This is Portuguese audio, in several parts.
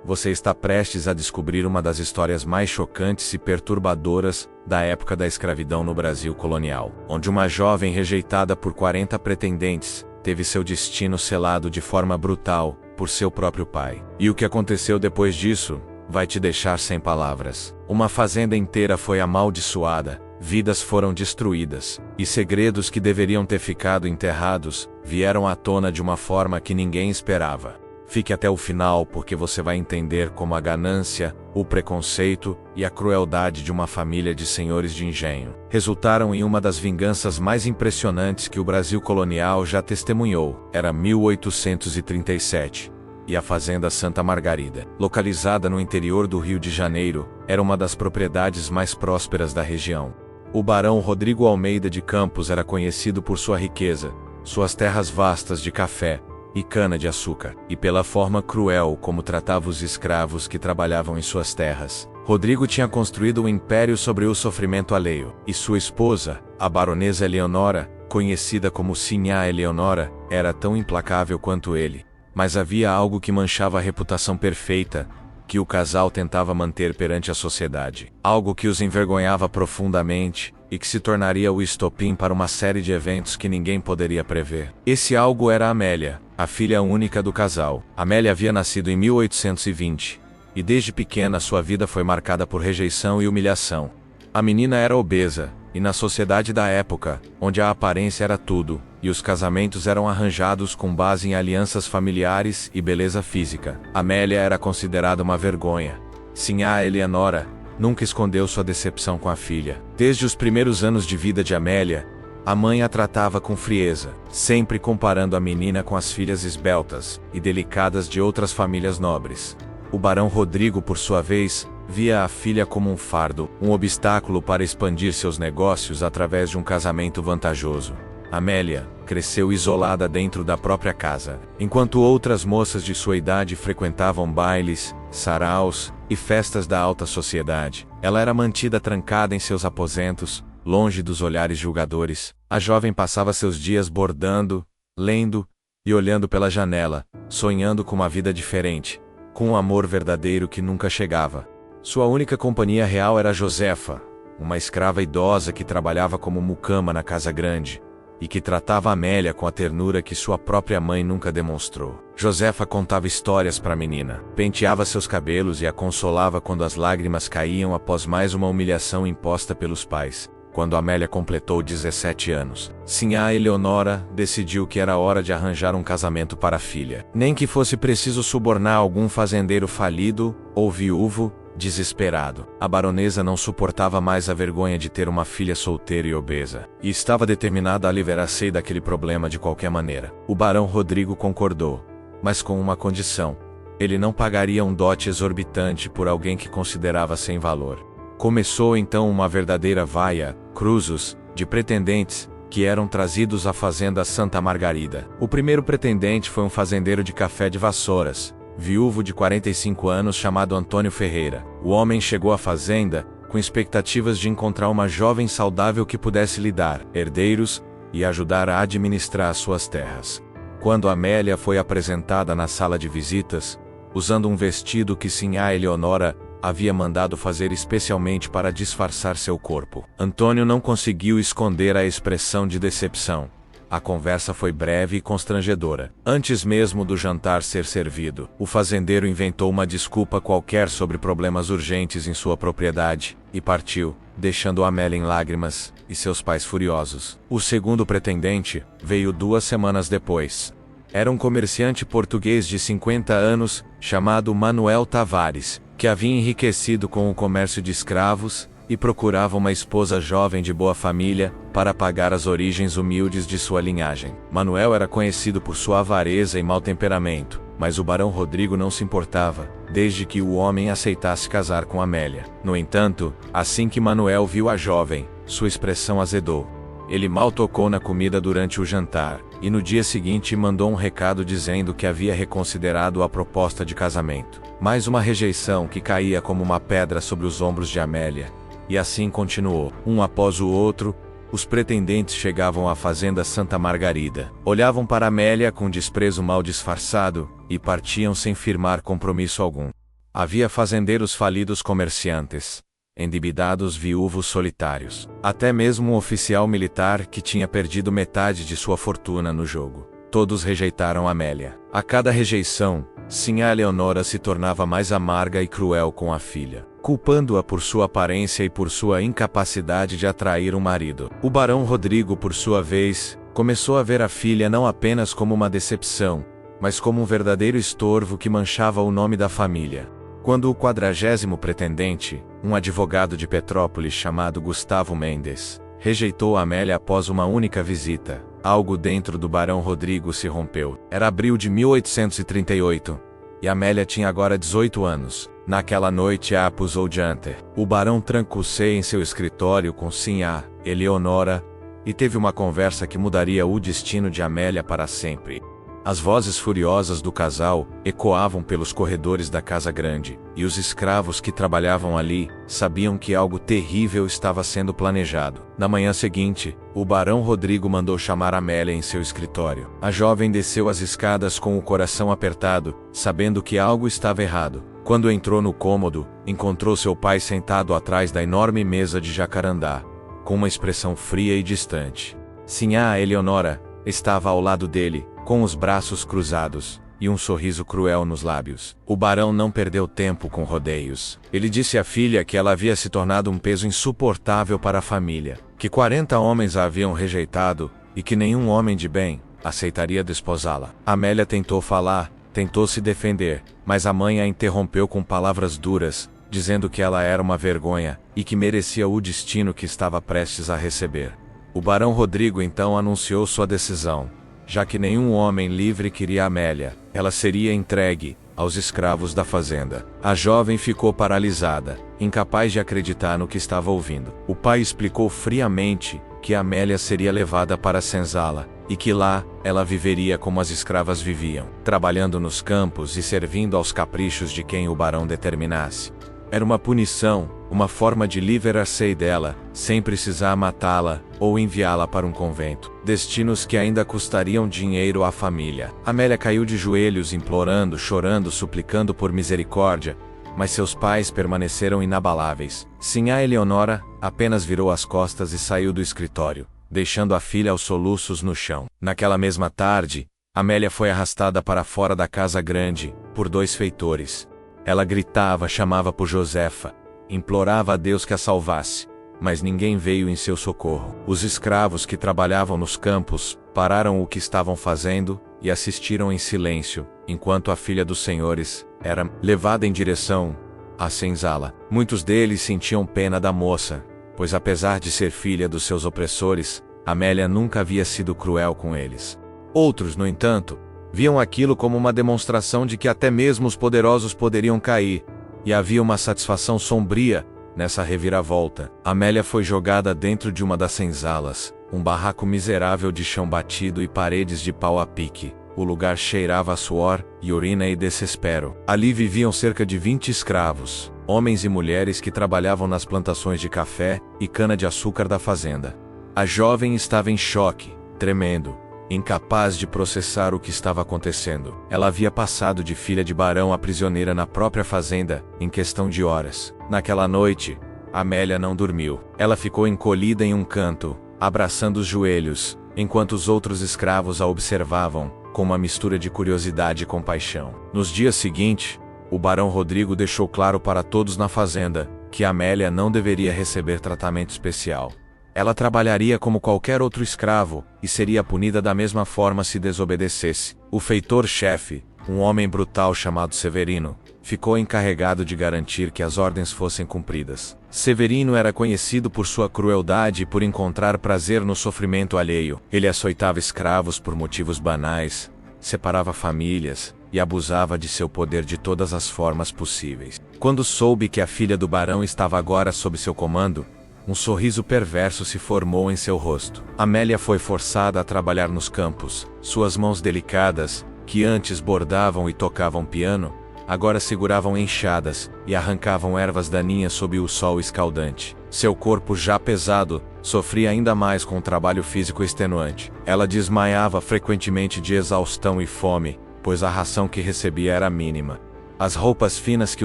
você está prestes a descobrir uma das histórias mais chocantes e perturbadoras da época da escravidão no Brasil colonial, onde uma jovem rejeitada por 40 pretendentes teve seu destino selado de forma brutal por seu próprio pai. E o que aconteceu depois disso vai te deixar sem palavras. Uma fazenda inteira foi amaldiçoada, vidas foram destruídas, e segredos que deveriam ter ficado enterrados vieram à tona de uma forma que ninguém esperava. Fique até o final porque você vai entender como a ganância, o preconceito e a crueldade de uma família de senhores de engenho resultaram em uma das vinganças mais impressionantes que o Brasil colonial já testemunhou. Era 1837. E a Fazenda Santa Margarida, localizada no interior do Rio de Janeiro, era uma das propriedades mais prósperas da região. O barão Rodrigo Almeida de Campos era conhecido por sua riqueza, suas terras vastas de café e cana-de-açúcar, e pela forma cruel como tratava os escravos que trabalhavam em suas terras. Rodrigo tinha construído um império sobre o sofrimento alheio, e sua esposa, a baronesa Eleonora, conhecida como Sinhá Eleonora, era tão implacável quanto ele. Mas havia algo que manchava a reputação perfeita que o casal tentava manter perante a sociedade. Algo que os envergonhava profundamente e que se tornaria o estopim para uma série de eventos que ninguém poderia prever. Esse algo era Amélia, a filha única do casal. Amélia havia nascido em 1820, e desde pequena sua vida foi marcada por rejeição e humilhação. A menina era obesa, e na sociedade da época, onde a aparência era tudo, e os casamentos eram arranjados com base em alianças familiares e beleza física, Amélia era considerada uma vergonha. Sinhá Eleonora nunca escondeu sua decepção com a filha. Desde os primeiros anos de vida de Amélia, a mãe a tratava com frieza, sempre comparando a menina com as filhas esbeltas e delicadas de outras famílias nobres. O barão Rodrigo, por sua vez, via a filha como um fardo, um obstáculo para expandir seus negócios através de um casamento vantajoso. Amélia cresceu isolada dentro da própria casa, enquanto outras moças de sua idade frequentavam bailes, saraus e festas da alta sociedade. Ela era mantida trancada em seus aposentos, longe dos olhares julgadores. A jovem passava seus dias bordando, lendo e olhando pela janela, sonhando com uma vida diferente, com um amor verdadeiro que nunca chegava. Sua única companhia real era Josefa, uma escrava idosa que trabalhava como mucama na casa grande, e que tratava Amélia com a ternura que sua própria mãe nunca demonstrou. Josefa contava histórias para a menina, penteava seus cabelos e a consolava quando as lágrimas caíam após mais uma humilhação imposta pelos pais. Quando Amélia completou 17 anos, Sinhá Eleonora decidiu que era hora de arranjar um casamento para a filha. Nem que fosse preciso subornar algum fazendeiro falido ou viúvo, desesperado. A baronesa não suportava mais a vergonha de ter uma filha solteira e obesa, e estava determinada a livrar-se daquele problema de qualquer maneira. O barão Rodrigo concordou, mas com uma condição: ele não pagaria um dote exorbitante por alguém que considerava sem valor. Começou então uma verdadeira vaia, cruzes, de pretendentes, que eram trazidos à fazenda Santa Margarida. O primeiro pretendente foi um fazendeiro de café de Vassouras, viúvo de 45 anos chamado Antônio Ferreira. O homem chegou à fazenda com expectativas de encontrar uma jovem saudável que pudesse lhe dar herdeiros e ajudar a administrar suas terras. Quando Amélia foi apresentada na sala de visitas, usando um vestido que Sinhá Eleonora havia mandado fazer especialmente para disfarçar seu corpo, Antônio não conseguiu esconder a expressão de decepção. A conversa foi breve e constrangedora. Antes mesmo do jantar ser servido, o fazendeiro inventou uma desculpa qualquer sobre problemas urgentes em sua propriedade, e partiu, deixando Amélia em lágrimas, e seus pais furiosos. O segundo pretendente veio 2 semanas depois. Era um comerciante português de 50 anos, chamado Manuel Tavares, que havia enriquecido com o comércio de escravos, e procurava uma esposa jovem de boa família, para pagar as origens humildes de sua linhagem. Manuel era conhecido por sua avareza e mau temperamento, mas o barão Rodrigo não se importava, desde que o homem aceitasse casar com Amélia. No entanto, assim que Manuel viu a jovem, sua expressão azedou. Ele mal tocou na comida durante o jantar, e no dia seguinte mandou um recado dizendo que havia reconsiderado a proposta de casamento. Mais uma rejeição que caía como uma pedra sobre os ombros de Amélia. E assim continuou. Um após o outro, os pretendentes chegavam à fazenda Santa Margarida. Olhavam para Amélia com desprezo mal disfarçado, e partiam sem firmar compromisso algum. Havia fazendeiros falidos, comerciantes, endividados, viúvos solitários. Até mesmo um oficial militar que tinha perdido metade de sua fortuna no jogo. Todos rejeitaram Amélia. A cada rejeição, Sinhá Eleonora se tornava mais amarga e cruel com a filha, culpando-a por sua aparência e por sua incapacidade de atrair um marido. O barão Rodrigo, por sua vez, começou a ver a filha não apenas como uma decepção, mas como um verdadeiro estorvo que manchava o nome da família. Quando o 40º pretendente, um advogado de Petrópolis chamado Gustavo Mendes, rejeitou Amélia após uma única visita, algo dentro do barão Rodrigo se rompeu. Era abril de 1838, e Amélia tinha agora 18 anos. Naquela noite a acusou diante. O barão trancou-se em seu escritório com Sinhá Eleonora, e teve uma conversa que mudaria o destino de Amélia para sempre. As vozes furiosas do casal ecoavam pelos corredores da casa grande, e os escravos que trabalhavam ali sabiam que algo terrível estava sendo planejado. Na manhã seguinte, o barão Rodrigo mandou chamar Amélia em seu escritório. A jovem desceu as escadas com o coração apertado, sabendo que algo estava errado. Quando entrou no cômodo, encontrou seu pai sentado atrás da enorme mesa de jacarandá, com uma expressão fria e distante. Sinhá Eleonora estava ao lado dele, com os braços cruzados, e um sorriso cruel nos lábios. O barão não perdeu tempo com rodeios. Ele disse à filha que ela havia se tornado um peso insuportável para a família, que 40 homens a haviam rejeitado, e que nenhum homem de bem aceitaria desposá-la. Amélia tentou falar, tentou se defender, mas a mãe a interrompeu com palavras duras, dizendo que ela era uma vergonha, e que merecia o destino que estava prestes a receber. O barão Rodrigo então anunciou sua decisão. Já que nenhum homem livre queria Amélia, ela seria entregue aos escravos da fazenda. A jovem ficou paralisada, incapaz de acreditar no que estava ouvindo. O pai explicou friamente que Amélia seria levada para a senzala, e que lá ela viveria como as escravas viviam, trabalhando nos campos e servindo aos caprichos de quem o barão determinasse. Era uma punição, uma forma de livrar-se dela, sem precisar matá-la ou enviá-la para um convento. Destinos que ainda custariam dinheiro à família. Amélia caiu de joelhos, implorando, chorando, suplicando por misericórdia, mas seus pais permaneceram inabaláveis. Sinhá Eleonora apenas virou as costas e saiu do escritório, deixando a filha aos soluços no chão. Naquela mesma tarde, Amélia foi arrastada para fora da casa grande, por 2 feitores. Ela gritava, chamava por Josefa, implorava a Deus que a salvasse, mas ninguém veio em seu socorro. Os escravos que trabalhavam nos campos pararam o que estavam fazendo e assistiram em silêncio, enquanto a filha dos senhores era levada em direção à senzala. Muitos deles sentiam pena da moça, pois apesar de ser filha dos seus opressores, Amélia nunca havia sido cruel com eles. Outros, no entanto, viam aquilo como uma demonstração de que até mesmo os poderosos poderiam cair, e havia uma satisfação sombria nessa reviravolta. Amélia foi jogada dentro de uma das senzalas, um barraco miserável de chão batido e paredes de pau a pique. O lugar cheirava a suor, e urina e desespero. Ali viviam cerca de 20 escravos, homens e mulheres que trabalhavam nas plantações de café e cana-de-açúcar da fazenda. A jovem estava em choque, tremendo, incapaz de processar o que estava acontecendo. Ela havia passado de filha de barão a prisioneira na própria fazenda, em questão de horas. Naquela noite, Amélia não dormiu. Ela ficou encolhida em um canto, abraçando os joelhos, enquanto os outros escravos a observavam, com uma mistura de curiosidade e compaixão. Nos dias seguintes, o barão Rodrigo deixou claro para todos na fazenda que Amélia não deveria receber tratamento especial. Ela trabalharia como qualquer outro escravo, e seria punida da mesma forma se desobedecesse. O feitor-chefe, um homem brutal chamado Severino, ficou encarregado de garantir que as ordens fossem cumpridas. Severino era conhecido por sua crueldade e por encontrar prazer no sofrimento alheio. Ele açoitava escravos por motivos banais, separava famílias e abusava de seu poder de todas as formas possíveis. Quando soube que a filha do barão estava agora sob seu comando, um sorriso perverso se formou em seu rosto. Amélia foi forçada a trabalhar nos campos. Suas mãos delicadas, que antes bordavam e tocavam piano, agora seguravam enxadas e arrancavam ervas daninhas sob o sol escaldante. Seu corpo já pesado sofria ainda mais com o trabalho físico extenuante. Ela desmaiava frequentemente de exaustão e fome, pois a ração que recebia era mínima. As roupas finas que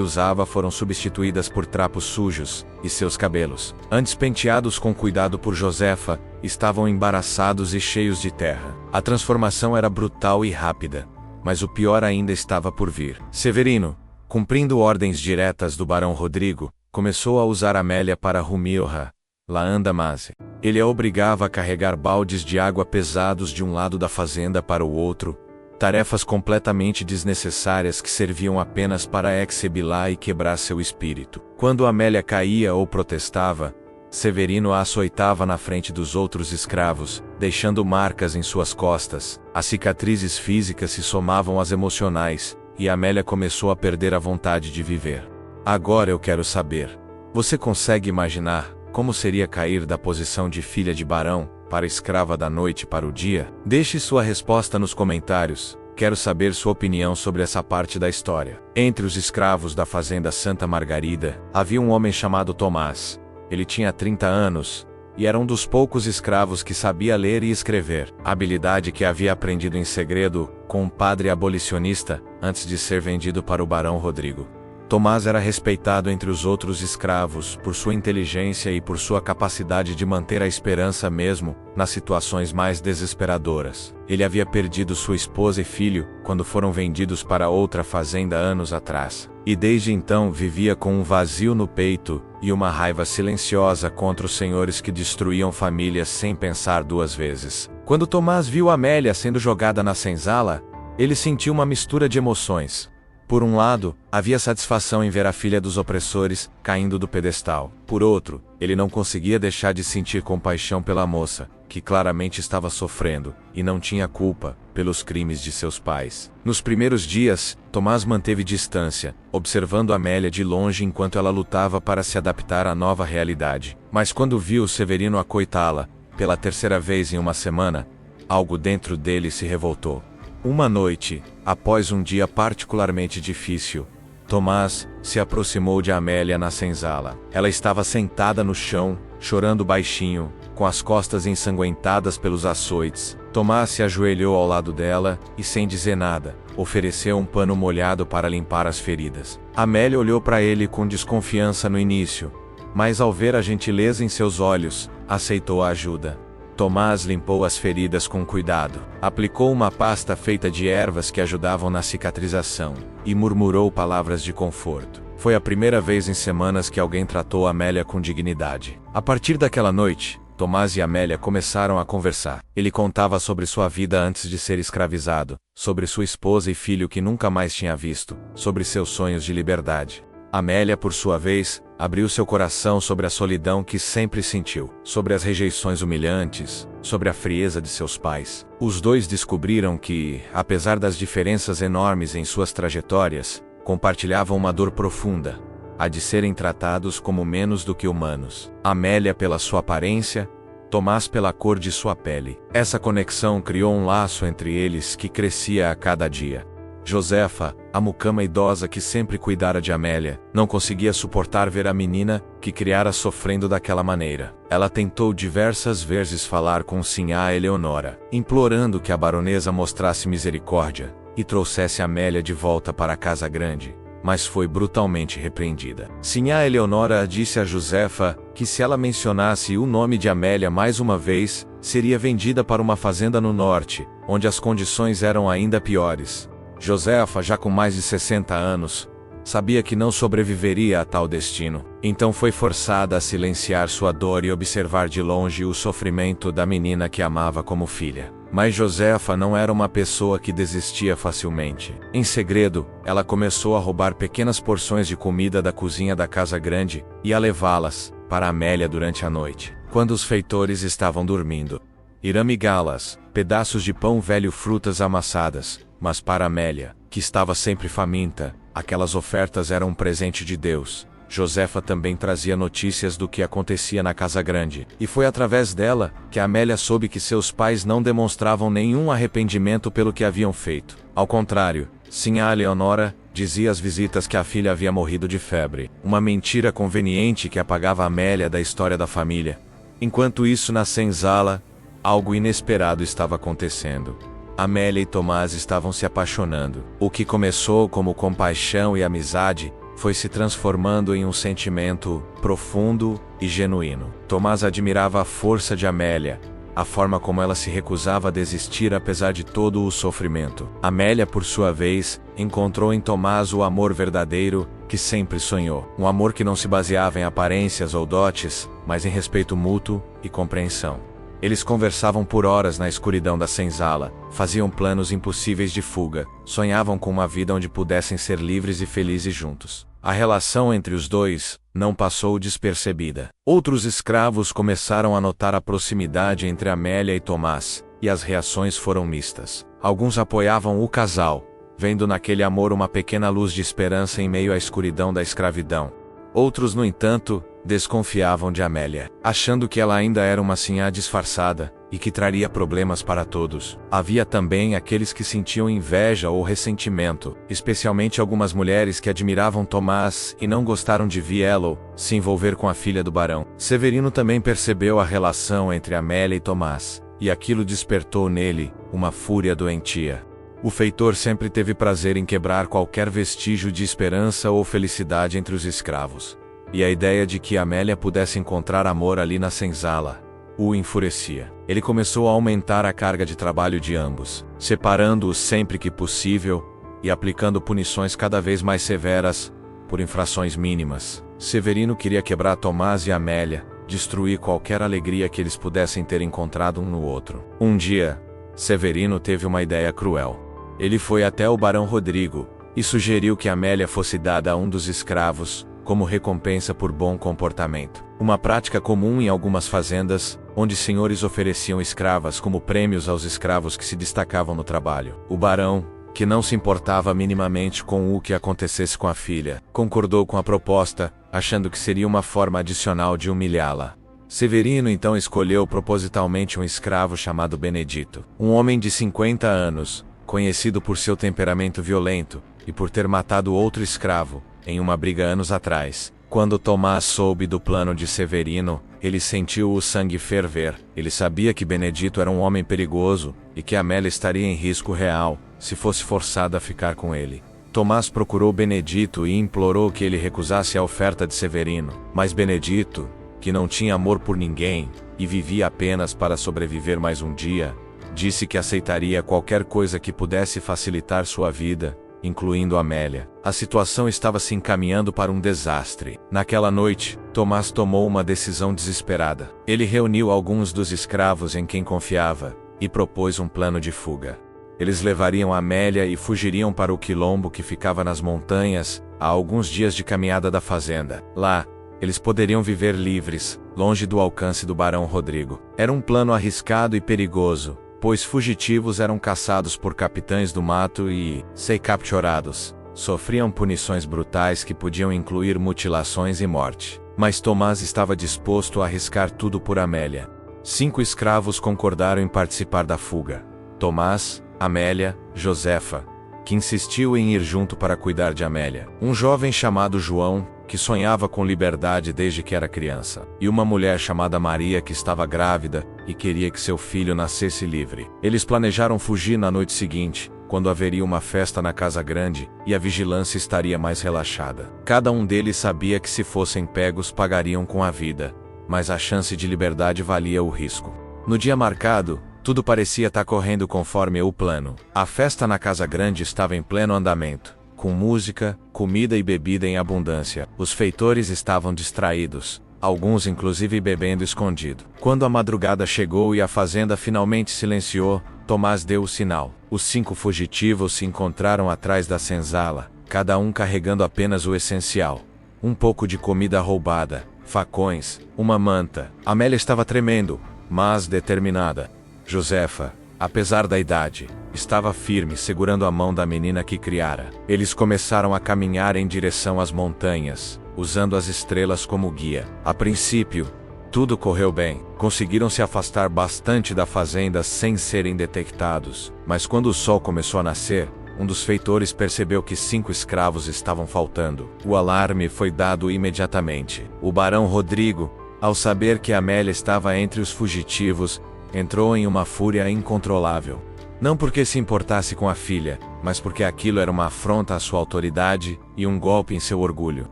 usava foram substituídas por trapos sujos, e seus cabelos, antes penteados com cuidado por Josefa, estavam embaraçados e cheios de terra. A transformação era brutal e rápida, mas o pior ainda estava por vir. Severino, cumprindo ordens diretas do barão Rodrigo, começou a usar Amélia para Rumilha, lá Andamase. Ele a obrigava a carregar baldes de água pesados de um lado da fazenda para o outro, tarefas completamente desnecessárias que serviam apenas para exibir e quebrar seu espírito. Quando Amélia caía ou protestava, Severino a açoitava na frente dos outros escravos, deixando marcas em suas costas. As cicatrizes físicas se somavam às emocionais, e Amélia começou a perder a vontade de viver. Agora eu quero saber, você consegue imaginar como seria cair da posição de filha de barão para escrava da noite para o dia? Deixe sua resposta nos comentários. Quero saber sua opinião sobre essa parte da história. Entre os escravos da fazenda Santa Margarida, havia um homem chamado Tomás. Ele tinha 30 anos, e era um dos poucos escravos que sabia ler e escrever, habilidade que havia aprendido em segredo com um padre abolicionista antes de ser vendido para o barão Rodrigo. Tomás era respeitado entre os outros escravos por sua inteligência e por sua capacidade de manter a esperança mesmo nas situações mais desesperadoras. Ele havia perdido sua esposa e filho quando foram vendidos para outra fazenda anos atrás, e desde então vivia com um vazio no peito e uma raiva silenciosa contra os senhores que destruíam famílias sem pensar duas vezes. Quando Tomás viu Amélia sendo jogada na senzala, ele sentiu uma mistura de emoções. Por um lado, havia satisfação em ver a filha dos opressores caindo do pedestal. Por outro, ele não conseguia deixar de sentir compaixão pela moça, que claramente estava sofrendo, e não tinha culpa pelos crimes de seus pais. Nos primeiros dias, Tomás manteve distância, observando Amélia de longe enquanto ela lutava para se adaptar à nova realidade. Mas quando viu Severino acoitá-la, pela terceira vez em uma semana, algo dentro dele se revoltou. Uma noite, após um dia particularmente difícil, Tomás se aproximou de Amélia na senzala. Ela estava sentada no chão, chorando baixinho, com as costas ensanguentadas pelos açoites. Tomás se ajoelhou ao lado dela e, sem dizer nada, ofereceu um pano molhado para limpar as feridas. Amélia olhou para ele com desconfiança no início, mas ao ver a gentileza em seus olhos, aceitou a ajuda. Tomás limpou as feridas com cuidado, aplicou uma pasta feita de ervas que ajudavam na cicatrização, e murmurou palavras de conforto. Foi a primeira vez em semanas que alguém tratou Amélia com dignidade. A partir daquela noite, Tomás e Amélia começaram a conversar. Ele contava sobre sua vida antes de ser escravizado, sobre sua esposa e filho que nunca mais tinha visto, sobre seus sonhos de liberdade. Amélia, por sua vez, abriu seu coração sobre a solidão que sempre sentiu, sobre as rejeições humilhantes, sobre a frieza de seus pais. Os dois descobriram que, apesar das diferenças enormes em suas trajetórias, compartilhavam uma dor profunda, a de serem tratados como menos do que humanos. Amélia pela sua aparência, Tomás pela cor de sua pele. Essa conexão criou um laço entre eles que crescia a cada dia. Josefa, a mucama idosa que sempre cuidara de Amélia, não conseguia suportar ver a menina que criara sofrendo daquela maneira. Ela tentou diversas vezes falar com Sinhá Eleonora, implorando que a baronesa mostrasse misericórdia e trouxesse Amélia de volta para a casa grande, mas foi brutalmente repreendida. Sinhá Eleonora disse a Josefa que se ela mencionasse o nome de Amélia mais uma vez, seria vendida para uma fazenda no norte, onde as condições eram ainda piores. Josefa, já com mais de 60 anos, sabia que não sobreviveria a tal destino. Então foi forçada a silenciar sua dor e observar de longe o sofrimento da menina que amava como filha. Mas Josefa não era uma pessoa que desistia facilmente. Em segredo, ela começou a roubar pequenas porções de comida da cozinha da casa grande e a levá-las para Amélia durante a noite, quando os feitores estavam dormindo. Iramigalas, pedaços de pão velho, frutas amassadas. Mas para Amélia, que estava sempre faminta, aquelas ofertas eram um presente de Deus. Josefa também trazia notícias do que acontecia na casa grande, e foi através dela que Amélia soube que seus pais não demonstravam nenhum arrependimento pelo que haviam feito. Ao contrário, Sinhá Eleonora dizia às visitas que a filha havia morrido de febre, uma mentira conveniente que apagava Amélia da história da família. Enquanto isso, na senzala, algo inesperado estava acontecendo. Amélia e Tomás estavam se apaixonando. O que começou como compaixão e amizade foi se transformando em um sentimento profundo e genuíno. Tomás admirava a força de Amélia, a forma como ela se recusava a desistir apesar de todo o sofrimento. Amélia, por sua vez, encontrou em Tomás o amor verdadeiro que sempre sonhou. Um amor que não se baseava em aparências ou dotes, mas em respeito mútuo e compreensão. Eles conversavam por horas na escuridão da senzala, faziam planos impossíveis de fuga, sonhavam com uma vida onde pudessem ser livres e felizes juntos. A relação entre os dois não passou despercebida. Outros escravos começaram a notar a proximidade entre Amélia e Tomás, e as reações foram mistas. Alguns apoiavam o casal, vendo naquele amor uma pequena luz de esperança em meio à escuridão da escravidão. Outros, no entanto, desconfiavam de Amélia, achando que ela ainda era uma sinhá disfarçada e que traria problemas para todos. Havia também aqueles que sentiam inveja ou ressentimento, especialmente algumas mulheres que admiravam Tomás e não gostaram de vê-lo se envolver com a filha do barão. Severino também percebeu a relação entre Amélia e Tomás, e aquilo despertou nele uma fúria doentia. O feitor sempre teve prazer em quebrar qualquer vestígio de esperança ou felicidade entre os escravos. E a ideia de que Amélia pudesse encontrar amor ali na senzala o enfurecia. Ele começou a aumentar a carga de trabalho de ambos, separando-os sempre que possível e aplicando punições cada vez mais severas por infrações mínimas. Severino queria quebrar Tomás e Amélia, destruir qualquer alegria que eles pudessem ter encontrado um no outro. Um dia, Severino teve uma ideia cruel. Ele foi até o barão Rodrigo e sugeriu que Amélia fosse dada a um dos escravos como recompensa por bom comportamento. Uma prática comum em algumas fazendas, onde senhores ofereciam escravas como prêmios aos escravos que se destacavam no trabalho. O barão, que não se importava minimamente com o que acontecesse com a filha, concordou com a proposta, achando que seria uma forma adicional de humilhá-la. Severino então escolheu propositalmente um escravo chamado Benedito, um homem de 50 anos, conhecido por seu temperamento violento e por ter matado outro escravo em uma briga anos atrás. Quando Tomás soube do plano de Severino, ele sentiu o sangue ferver. Ele sabia que Benedito era um homem perigoso e que Amélia estaria em risco real se fosse forçada a ficar com ele. Tomás procurou Benedito e implorou que ele recusasse a oferta de Severino, mas Benedito, que não tinha amor por ninguém e vivia apenas para sobreviver mais um dia, disse que aceitaria qualquer coisa que pudesse facilitar sua vida, incluindo Amélia. A situação estava se encaminhando para um desastre. Naquela noite, Tomás tomou uma decisão desesperada. Ele reuniu alguns dos escravos em quem confiava e propôs um plano de fuga. Eles levariam Amélia e fugiriam para o quilombo que ficava nas montanhas, a alguns dias de caminhada da fazenda. Lá, eles poderiam viver livres, longe do alcance do barão Rodrigo. Era um plano arriscado e perigoso, pois fugitivos eram caçados por capitães do mato e, se capturados, sofriam punições brutais que podiam incluir mutilações e morte. Mas Tomás estava disposto a arriscar tudo por Amélia. 5 escravos concordaram em participar da fuga: Tomás, Amélia, Josefa, que insistiu em ir junto para cuidar de Amélia, um jovem chamado João, que sonhava com liberdade desde que era criança, e uma mulher chamada Maria que estava grávida e queria que seu filho nascesse livre. Eles planejaram fugir na noite seguinte, quando haveria uma festa na casa grande e a vigilância estaria mais relaxada. Cada um deles sabia que se fossem pegos pagariam com a vida, mas a chance de liberdade valia o risco. No dia marcado, tudo parecia estar correndo conforme o plano. A festa na casa grande estava em pleno andamento, com música, comida e bebida em abundância. Os feitores estavam distraídos, alguns inclusive bebendo escondido. Quando a madrugada chegou e a fazenda finalmente silenciou, Tomás deu o sinal. Os 5 fugitivos se encontraram atrás da senzala, cada um carregando apenas o essencial: um pouco de comida roubada, facões, uma manta. Amélia estava tremendo, mas determinada. Josefa, apesar da idade, estava firme segurando a mão da menina que criara. Eles começaram a caminhar em direção às montanhas, usando as estrelas como guia. A princípio, tudo correu bem. Conseguiram se afastar bastante da fazenda sem serem detectados. Mas quando o sol começou a nascer, um dos feitores percebeu que 5 escravos estavam faltando. O alarme foi dado imediatamente. O barão Rodrigo, ao saber que Amélia estava entre os fugitivos, entrou em uma fúria incontrolável. Não porque se importasse com a filha, mas porque aquilo era uma afronta à sua autoridade e um golpe em seu orgulho.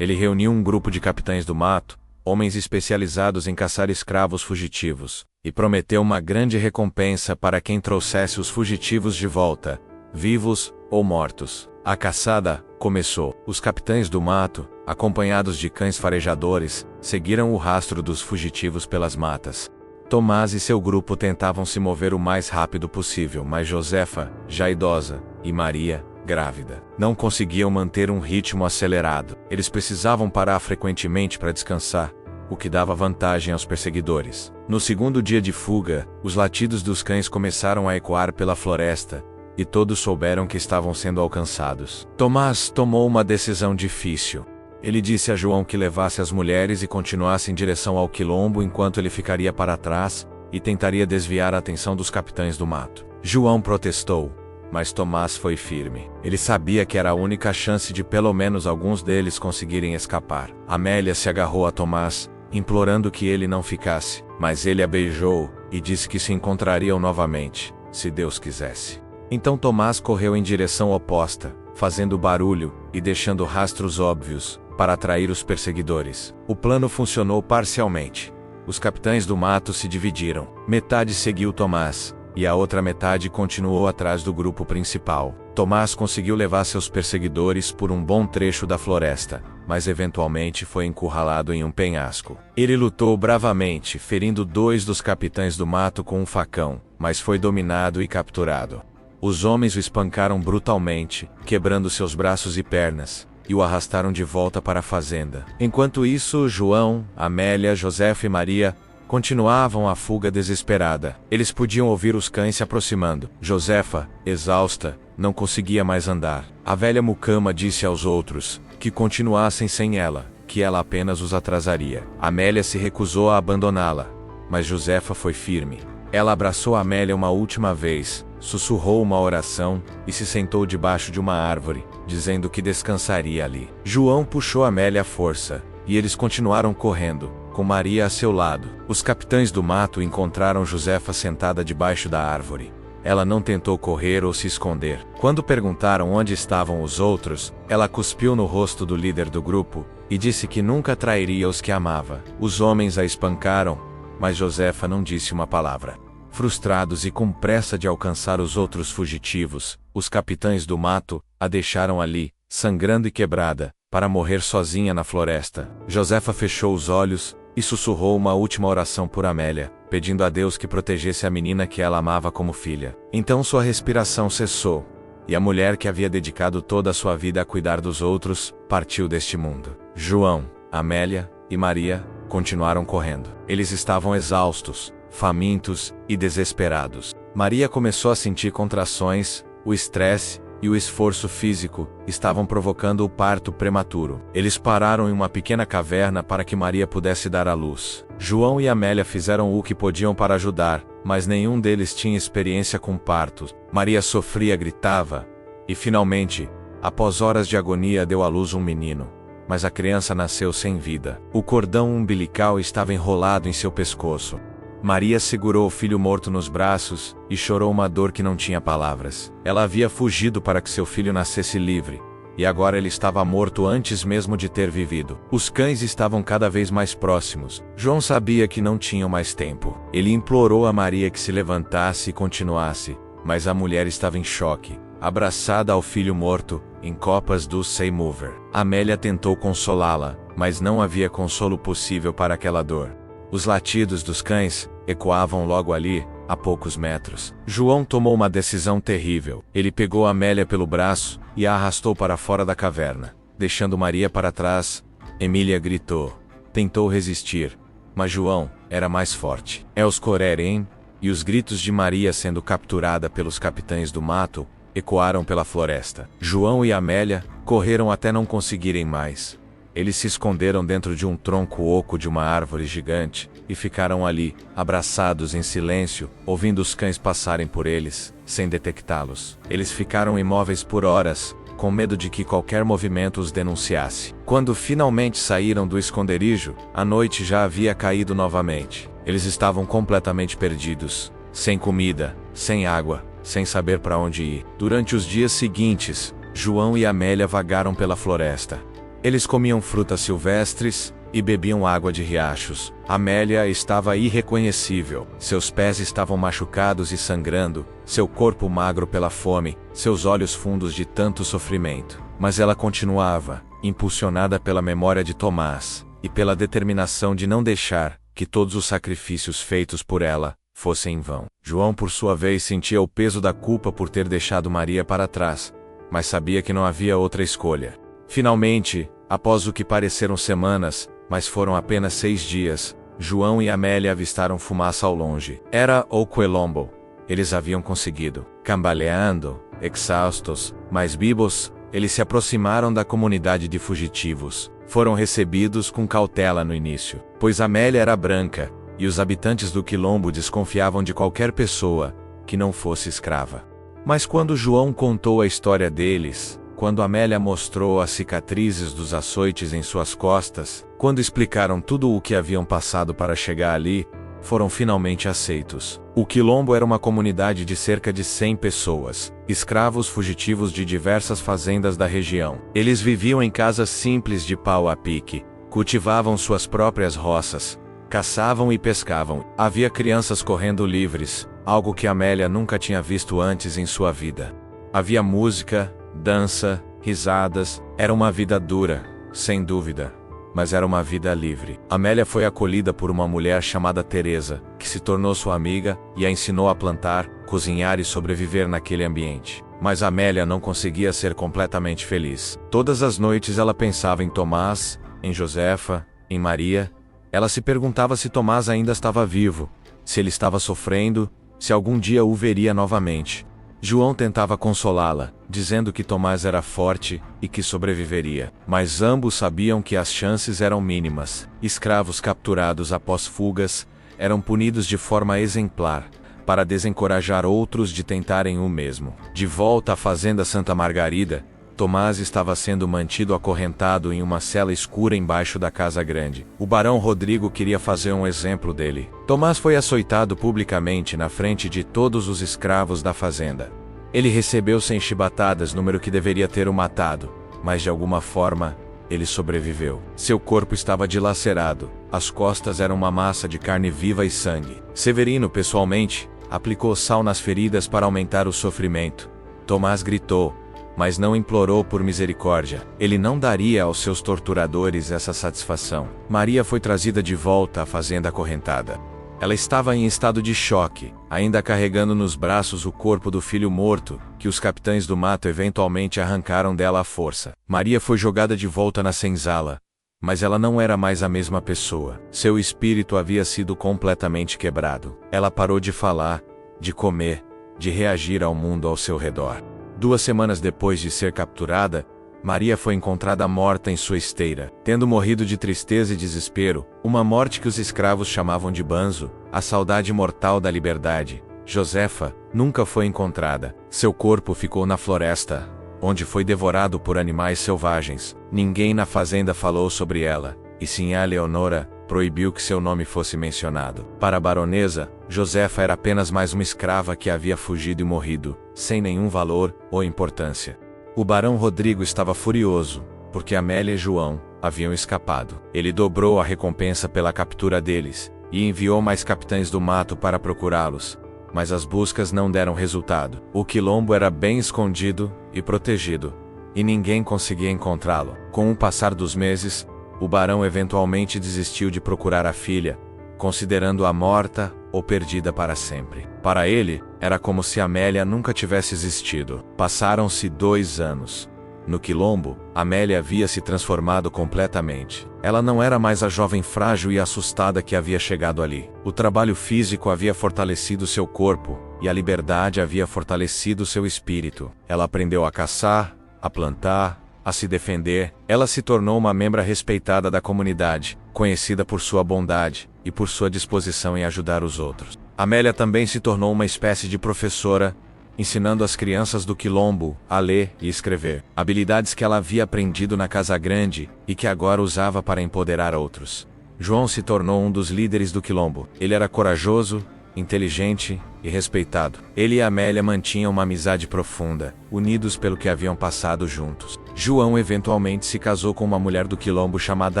Ele reuniu um grupo de capitães do mato, homens especializados em caçar escravos fugitivos, e prometeu uma grande recompensa para quem trouxesse os fugitivos de volta, vivos ou mortos. A caçada começou. Os capitães do mato, acompanhados de cães farejadores, seguiram o rastro dos fugitivos pelas matas. Tomás e seu grupo tentavam se mover o mais rápido possível, mas Josefa, já idosa, e Maria, grávida, não conseguiam manter um ritmo acelerado. Eles precisavam parar frequentemente para descansar, o que dava vantagem aos perseguidores. No segundo dia de fuga, os latidos dos cães começaram a ecoar pela floresta, e todos souberam que estavam sendo alcançados. Tomás tomou uma decisão difícil. Ele disse a João que levasse as mulheres e continuasse em direção ao quilombo enquanto ele ficaria para trás e tentaria desviar a atenção dos capitães do mato. João protestou, mas Tomás foi firme. Ele sabia que era a única chance de pelo menos alguns deles conseguirem escapar. Amélia se agarrou a Tomás, implorando que ele não ficasse, mas ele a beijou e disse que se encontrariam novamente, se Deus quisesse. Então Tomás correu em direção oposta, fazendo barulho e deixando rastros óbvios para atrair os perseguidores. O plano funcionou parcialmente. Os capitães do mato se dividiram. Metade seguiu Tomás, e a outra metade continuou atrás do grupo principal. Tomás conseguiu levar seus perseguidores por um bom trecho da floresta, mas eventualmente foi encurralado em um penhasco. Ele lutou bravamente, ferindo 2 dos capitães do mato com um facão, mas foi dominado e capturado. Os homens o espancaram brutalmente, quebrando seus braços e pernas, e o arrastaram de volta para a fazenda. Enquanto isso, João, Amélia, Josefa e Maria continuavam a fuga desesperada. Eles podiam ouvir os cães se aproximando. Josefa, exausta, não conseguia mais andar. A velha mucama disse aos outros que continuassem sem ela, que ela apenas os atrasaria. Amélia se recusou a abandoná-la, mas Josefa foi firme. Ela abraçou Amélia uma última vez, sussurrou uma oração e se sentou debaixo de uma árvore, dizendo que descansaria ali. João puxou Amélia à força, e eles continuaram correndo, com Maria a seu lado. Os capitães do mato encontraram Josefa sentada debaixo da árvore. Ela não tentou correr ou se esconder. Quando perguntaram onde estavam os outros, ela cuspiu no rosto do líder do grupo e disse que nunca trairia os que amava. Os homens a espancaram, mas Josefa não disse uma palavra. Frustrados e com pressa de alcançar os outros fugitivos, os capitães do mato a deixaram ali, sangrando e quebrada, para morrer sozinha na floresta. Josefa fechou os olhos e sussurrou uma última oração por Amélia, pedindo a Deus que protegesse a menina que ela amava como filha. Então sua respiração cessou, e a mulher que havia dedicado toda a sua vida a cuidar dos outros, partiu deste mundo. João, Amélia e Maria continuaram correndo. Eles estavam exaustos, famintos e desesperados. Maria começou a sentir contrações, o estresse e o esforço físico estavam provocando o parto prematuro. Eles pararam em uma pequena caverna para que Maria pudesse dar à luz. João e Amélia fizeram o que podiam para ajudar, mas nenhum deles tinha experiência com partos. Maria sofria, gritava, e finalmente, após horas de agonia, deu à luz um menino. Mas a criança nasceu sem vida. O cordão umbilical estava enrolado em seu pescoço. Maria segurou o filho morto nos braços e chorou uma dor que não tinha palavras. Ela havia fugido para que seu filho nascesse livre, e agora ele estava morto antes mesmo de ter vivido. Os cães estavam cada vez mais próximos. João sabia que não tinham mais tempo. Ele implorou a Maria que se levantasse e continuasse, mas a mulher estava em choque, abraçada ao filho morto, em copas do Seymour. Amélia tentou consolá-la, mas não havia consolo possível para aquela dor. Os latidos dos cães ecoavam logo ali, a poucos metros. João tomou uma decisão terrível. Ele pegou Amélia pelo braço e a arrastou para fora da caverna, deixando Maria para trás. Emília gritou. Tentou resistir, mas João era mais forte. Els correrem, e os gritos de Maria sendo capturada pelos capitães do mato ecoaram pela floresta. João e Amélia correram até não conseguirem mais. Eles se esconderam dentro de um tronco oco de uma árvore gigante e ficaram ali, abraçados em silêncio, ouvindo os cães passarem por eles, sem detectá-los. Eles ficaram imóveis por horas, com medo de que qualquer movimento os denunciasse. Quando finalmente saíram do esconderijo, a noite já havia caído novamente. Eles estavam completamente perdidos, sem comida, sem água, sem saber para onde ir. Durante os dias seguintes, João e Amélia vagaram pela floresta. Eles comiam frutas silvestres e bebiam água de riachos. Amélia estava irreconhecível. Seus pés estavam machucados e sangrando, seu corpo magro pela fome, seus olhos fundos de tanto sofrimento. Mas ela continuava, impulsionada pela memória de Tomás e pela determinação de não deixar que todos os sacrifícios feitos por ela fossem em vão. João, por sua vez, sentia o peso da culpa por ter deixado Maria para trás, mas sabia que não havia outra escolha. Finalmente, após o que pareceram semanas, mas foram apenas 6 dias, João e Amélia avistaram fumaça ao longe. Era o Quilombo. Eles haviam conseguido. Cambaleando, exaustos, mas vivos, eles se aproximaram da comunidade de fugitivos. Foram recebidos com cautela no início, pois Amélia era branca, e os habitantes do Quilombo desconfiavam de qualquer pessoa que não fosse escrava. Mas quando João contou a história deles, quando Amélia mostrou as cicatrizes dos açoites em suas costas, quando explicaram tudo o que haviam passado para chegar ali, foram finalmente aceitos. O Quilombo era uma comunidade de cerca de 100 pessoas, escravos fugitivos de diversas fazendas da região. Eles viviam em casas simples de pau a pique, cultivavam suas próprias roças, caçavam e pescavam. Havia crianças correndo livres, algo que Amélia nunca tinha visto antes em sua vida. Havia música, dança, risadas. Era uma vida dura, sem dúvida, mas era uma vida livre. Amélia foi acolhida por uma mulher chamada Teresa, que se tornou sua amiga e a ensinou a plantar, cozinhar e sobreviver naquele ambiente. Mas Amélia não conseguia ser completamente feliz. Todas as noites ela pensava em Tomás, em Josefa, em Maria. Ela se perguntava se Tomás ainda estava vivo, se ele estava sofrendo, se algum dia o veria novamente. João tentava consolá-la, dizendo que Tomás era forte e que sobreviveria. Mas ambos sabiam que as chances eram mínimas. Escravos capturados após fugas eram punidos de forma exemplar, para desencorajar outros de tentarem o mesmo. De volta à fazenda Santa Margarida, Tomás estava sendo mantido acorrentado em uma cela escura embaixo da casa grande. O barão Rodrigo queria fazer um exemplo dele. Tomás foi açoitado publicamente na frente de todos os escravos da fazenda. Ele recebeu 100 chibatadas, número que deveria ter o matado, mas de alguma forma, ele sobreviveu. Seu corpo estava dilacerado, as costas eram uma massa de carne viva e sangue. Severino, pessoalmente, aplicou sal nas feridas para aumentar o sofrimento. Tomás gritou, mas não implorou por misericórdia. Ele não daria aos seus torturadores essa satisfação. Maria foi trazida de volta à fazenda acorrentada. Ela estava em estado de choque, ainda carregando nos braços o corpo do filho morto, que os capitães do mato eventualmente arrancaram dela à força. Maria foi jogada de volta na senzala, mas ela não era mais a mesma pessoa. Seu espírito havia sido completamente quebrado. Ela parou de falar, de comer, de reagir ao mundo ao seu redor. 2 semanas depois de ser capturada, Maria foi encontrada morta em sua esteira, tendo morrido de tristeza e desespero, uma morte que os escravos chamavam de banzo, a saudade mortal da liberdade. Josefa nunca foi encontrada. Seu corpo ficou na floresta, onde foi devorado por animais selvagens. Ninguém na fazenda falou sobre ela, e sinhá Leonora proibiu que seu nome fosse mencionado. Para a baronesa, Josefa era apenas mais uma escrava que havia fugido e morrido, sem nenhum valor ou importância. O barão Rodrigo estava furioso, porque Amélia e João haviam escapado. Ele dobrou a recompensa pela captura deles, e enviou mais capitães do mato para procurá-los, mas as buscas não deram resultado. O Quilombo era bem escondido e protegido, e ninguém conseguia encontrá-lo. Com o passar dos meses, o barão eventualmente desistiu de procurar a filha, considerando-a morta ou perdida para sempre. Para ele, era como se Amélia nunca tivesse existido. Passaram-se 2 anos. No Quilombo, Amélia havia se transformado completamente. Ela não era mais a jovem frágil e assustada que havia chegado ali. O trabalho físico havia fortalecido seu corpo, e a liberdade havia fortalecido seu espírito. Ela aprendeu a caçar, a plantar, a se defender. Ela se tornou uma membra respeitada da comunidade, conhecida por sua bondade e por sua disposição em ajudar os outros. Amélia também se tornou uma espécie de professora, ensinando as crianças do Quilombo a ler e escrever, habilidades que ela havia aprendido na Casa Grande e que agora usava para empoderar outros. João se tornou um dos líderes do Quilombo. Ele era corajoso, inteligente e respeitado. Ele e Amélia mantinham uma amizade profunda, unidos pelo que haviam passado juntos. João eventualmente se casou com uma mulher do quilombo chamada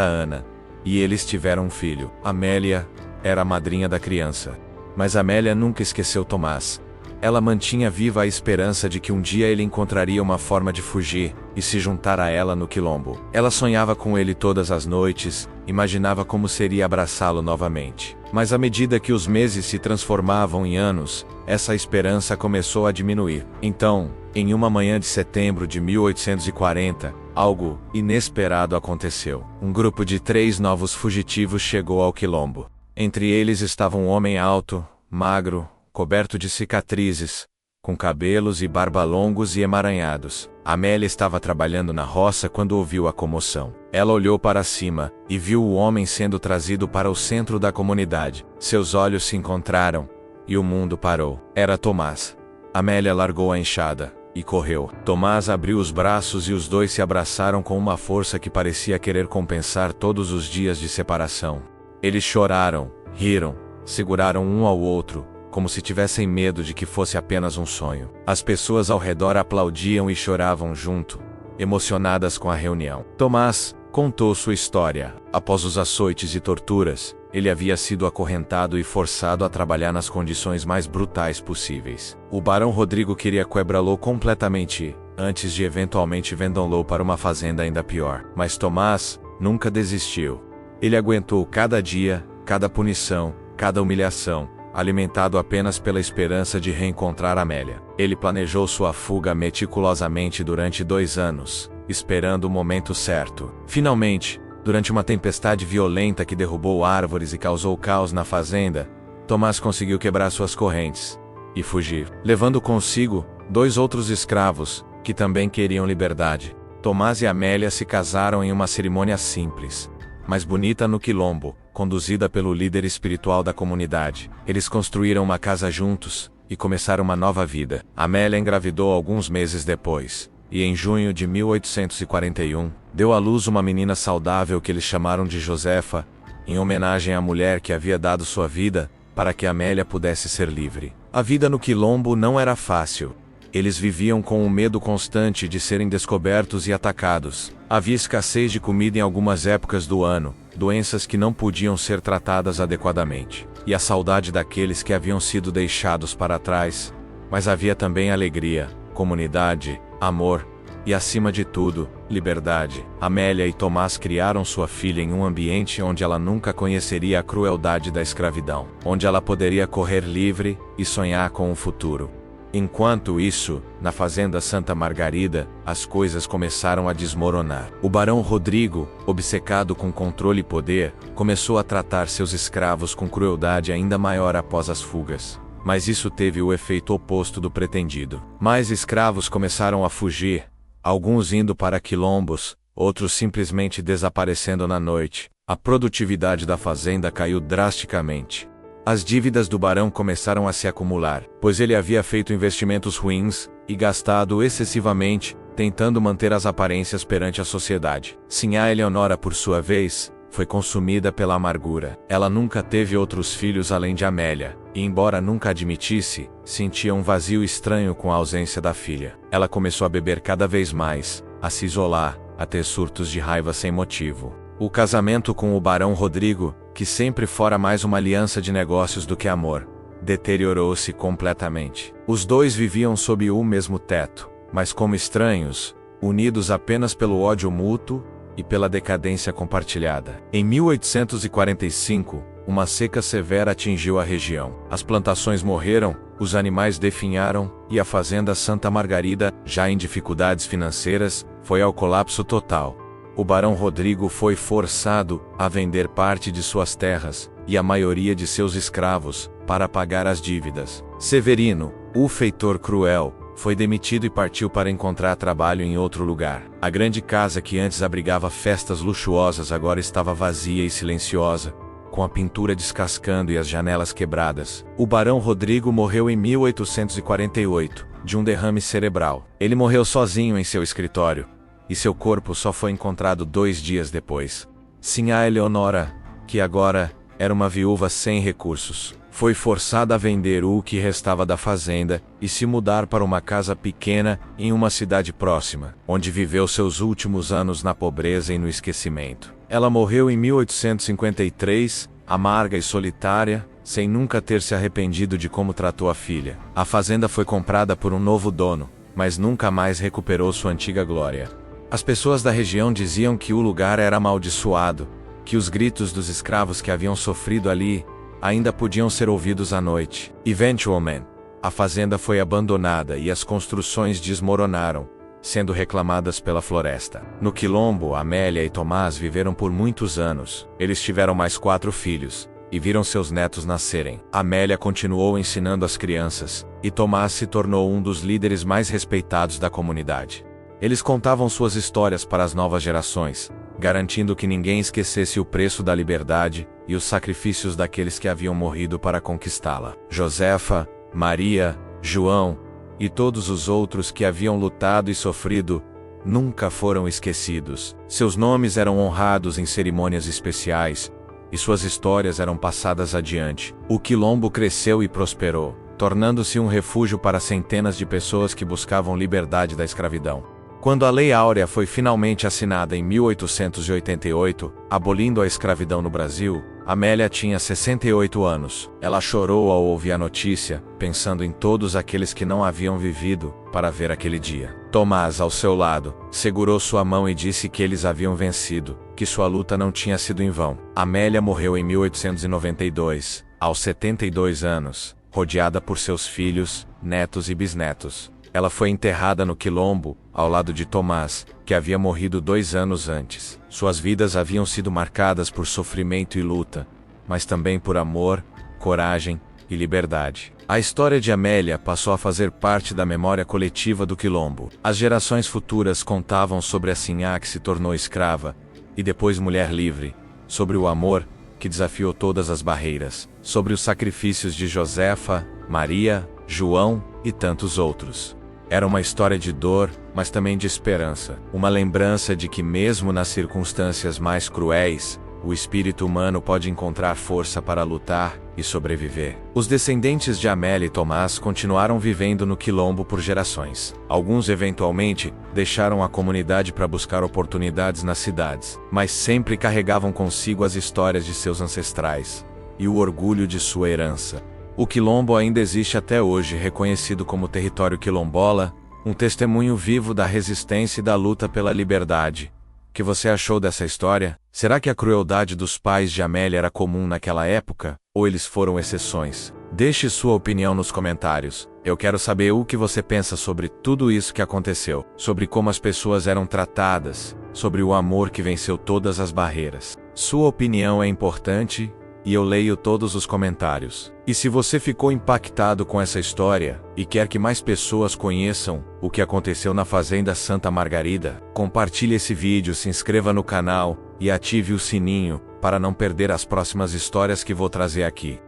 Ana, e eles tiveram um filho. Amélia era a madrinha da criança. Mas Amélia nunca esqueceu Tomás. Ela mantinha viva a esperança de que um dia ele encontraria uma forma de fugir e se juntar a ela no quilombo. Ela sonhava com ele todas as noites, imaginava como seria abraçá-lo novamente. Mas à medida que os meses se transformavam em anos, essa esperança começou a diminuir. Então, em uma manhã de setembro de 1840, algo inesperado aconteceu. Um grupo de 3 novos fugitivos chegou ao quilombo. Entre eles estava um homem alto, magro, coberto de cicatrizes, com cabelos e barba longos e emaranhados. Amélia estava trabalhando na roça quando ouviu a comoção. Ela olhou para cima e viu o homem sendo trazido para o centro da comunidade. Seus olhos se encontraram e o mundo parou. Era Tomás. Amélia largou a enxada e correu. Tomás abriu os braços e os dois se abraçaram com uma força que parecia querer compensar todos os dias de separação. Eles choraram, riram, seguraram um ao outro, como se tivessem medo de que fosse apenas um sonho. As pessoas ao redor aplaudiam e choravam junto, emocionadas com a reunião. Tomás contou sua história. Após os açoites e torturas, ele havia sido acorrentado e forçado a trabalhar nas condições mais brutais possíveis. O barão Rodrigo queria quebrá-lo completamente, antes de eventualmente vendê-lo para uma fazenda ainda pior. Mas Tomás nunca desistiu. Ele aguentou cada dia, cada punição, cada humilhação, alimentado apenas pela esperança de reencontrar Amélia. Ele planejou sua fuga meticulosamente durante 2 anos, esperando o momento certo. Finalmente, durante uma tempestade violenta que derrubou árvores e causou caos na fazenda, Tomás conseguiu quebrar suas correntes e fugir, levando consigo 2 outros escravos, que também queriam liberdade. Tomás e Amélia se casaram em uma cerimônia simples, mas bonita no quilombo, conduzida pelo líder espiritual da comunidade. Eles construíram uma casa juntos e começaram uma nova vida. Amélia engravidou alguns meses depois, e em junho de 1841, deu à luz uma menina saudável que eles chamaram de Josefa, em homenagem à mulher que havia dado sua vida para que Amélia pudesse ser livre. A vida no quilombo não era fácil. Eles viviam com o medo constante de serem descobertos e atacados. Havia escassez de comida em algumas épocas do ano, doenças que não podiam ser tratadas adequadamente, e a saudade daqueles que haviam sido deixados para trás. Mas havia também alegria, comunidade, amor e, acima de tudo, liberdade. Amélia e Tomás criaram sua filha em um ambiente onde ela nunca conheceria a crueldade da escravidão, onde ela poderia correr livre e sonhar com um futuro. Enquanto isso, na fazenda Santa Margarida, as coisas começaram a desmoronar. O barão Rodrigo, obcecado com controle e poder, começou a tratar seus escravos com crueldade ainda maior após as fugas. Mas isso teve o efeito oposto do pretendido. Mais escravos começaram a fugir, alguns indo para quilombos, outros simplesmente desaparecendo na noite. A produtividade da fazenda caiu drasticamente. As dívidas do barão começaram a se acumular, pois ele havia feito investimentos ruins e gastado excessivamente, tentando manter as aparências perante a sociedade. Sinhá Eleonora, por sua vez, foi consumida pela amargura. Ela nunca teve outros filhos além de Amélia, e embora nunca admitisse, sentia um vazio estranho com a ausência da filha. Ela começou a beber cada vez mais, a se isolar, a ter surtos de raiva sem motivo. O casamento com o barão Rodrigo, que sempre fora mais uma aliança de negócios do que amor, deteriorou-se completamente. Os dois viviam sob o mesmo teto, mas como estranhos, unidos apenas pelo ódio mútuo e pela decadência compartilhada. Em 1845, uma seca severa atingiu a região. As plantações morreram, os animais definharam, e a fazenda Santa Margarida, já em dificuldades financeiras, foi ao colapso total. O barão Rodrigo foi forçado a vender parte de suas terras, e a maioria de seus escravos, para pagar as dívidas. Severino, o feitor cruel, foi demitido e partiu para encontrar trabalho em outro lugar. A grande casa que antes abrigava festas luxuosas agora estava vazia e silenciosa, com a pintura descascando e as janelas quebradas. O barão Rodrigo morreu em 1848, de um derrame cerebral. Ele morreu sozinho em seu escritório, e seu corpo só foi encontrado 2 dias depois. Sinhá Eleonora, que agora era uma viúva sem recursos, Foi forçada a vender o que restava da fazenda e se mudar para uma casa pequena em uma cidade próxima, onde viveu seus últimos anos na pobreza e no esquecimento. Ela morreu em 1853, amarga e solitária, sem nunca ter se arrependido de como tratou a filha. A fazenda foi comprada por um novo dono, mas nunca mais recuperou sua antiga glória. As pessoas da região diziam que o lugar era amaldiçoado, que os gritos dos escravos que haviam sofrido ali ainda podiam ser ouvidos à noite. Eventualmente, a fazenda foi abandonada e as construções desmoronaram, sendo reclamadas pela floresta. No quilombo, Amélia e Tomás viveram por muitos anos. Eles tiveram mais 4 filhos e viram seus netos nascerem. Amélia continuou ensinando as crianças, e Tomás se tornou um dos líderes mais respeitados da comunidade. Eles contavam suas histórias para as novas gerações, garantindo que ninguém esquecesse o preço da liberdade e os sacrifícios daqueles que haviam morrido para conquistá-la. Josefa, Maria, João e todos os outros que haviam lutado e sofrido nunca foram esquecidos. Seus nomes eram honrados em cerimônias especiais e suas histórias eram passadas adiante. O quilombo cresceu e prosperou, tornando-se um refúgio para centenas de pessoas que buscavam liberdade da escravidão. Quando a Lei Áurea foi finalmente assinada em 1888, abolindo a escravidão no Brasil, Amélia tinha 68 anos. Ela chorou ao ouvir a notícia, pensando em todos aqueles que não haviam vivido para ver aquele dia. Tomás, ao seu lado, segurou sua mão e disse que eles haviam vencido, que sua luta não tinha sido em vão. Amélia morreu em 1892, aos 72 anos, rodeada por seus filhos, netos e bisnetos. Ela foi enterrada no quilombo, ao lado de Tomás, que havia morrido 2 anos antes. Suas vidas haviam sido marcadas por sofrimento e luta, mas também por amor, coragem e liberdade. A história de Amélia passou a fazer parte da memória coletiva do quilombo. As gerações futuras contavam sobre a sinhá que se tornou escrava, e depois mulher livre, sobre o amor que desafiou todas as barreiras, sobre os sacrifícios de Josefa, Maria, João e tantos outros. Era uma história de dor, mas também de esperança. Uma lembrança de que mesmo nas circunstâncias mais cruéis, o espírito humano pode encontrar força para lutar e sobreviver. Os descendentes de Amélia e Tomás continuaram vivendo no quilombo por gerações. Alguns eventualmente deixaram a comunidade para buscar oportunidades nas cidades, mas sempre carregavam consigo as histórias de seus ancestrais e o orgulho de sua herança. O quilombo ainda existe até hoje, reconhecido como território quilombola, um testemunho vivo da resistência e da luta pela liberdade. O que você achou dessa história? Será que a crueldade dos pais de Amélia era comum naquela época, ou eles foram exceções? Deixe sua opinião nos comentários. Eu quero saber o que você pensa sobre tudo isso que aconteceu, sobre como as pessoas eram tratadas, sobre o amor que venceu todas as barreiras. Sua opinião é importante, e eu leio todos os comentários. E se você ficou impactado com essa história, e quer que mais pessoas conheçam o que aconteceu na Fazenda Santa Margarida, compartilhe esse vídeo, se inscreva no canal, e ative o sininho, para não perder as próximas histórias que vou trazer aqui.